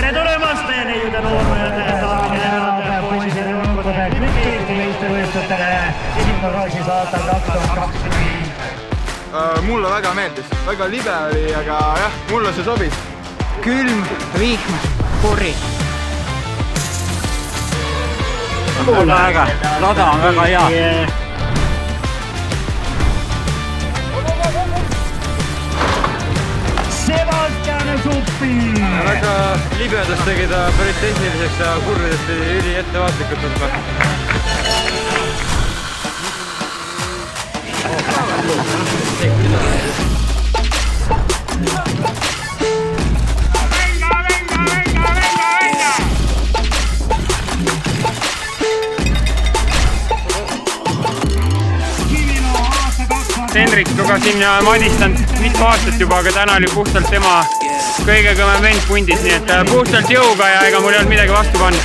tere tulemast, teie neiud ja noormed, daamid ja härrad, poisid ja tüdrukud, kõik Eesti meistrivõistlustele esimene aastal 2025. Mulle väga meeldis, väga libe oli, aga jah, mulle see sobis. Külm, vihm, kuri. Väga äge, rada on väga hea. Sebastian Suppi! Väga libedast tegi ta päris tehniliseks ja kurvidest üli ettevaatlikult tundma. Hendrikuga siin madistanud mitu aastat juba, aga täna oli puhtalt tema kõige kõvem vend pundis, nii et puhtalt jõuga ja ega mul ei olnud midagi vastu panna.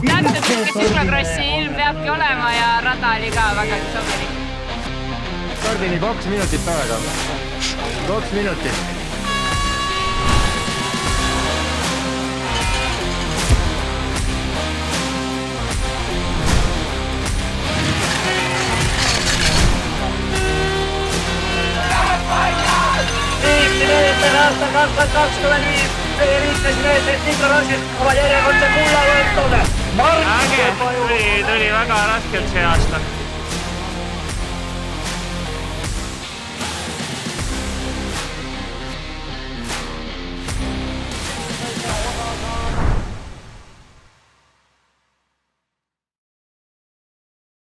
Täpselt siuke siklokrossi ilm peabki olema ja rada oli ka väga sobilik. Stardini 2 minutit aega. 2 minutit. Eesti meestel aastal 2025 meie liitlasid meestest Nikolaisid oma järjekordse kulla võetud. Äge, tuli väga raskelt see aasta.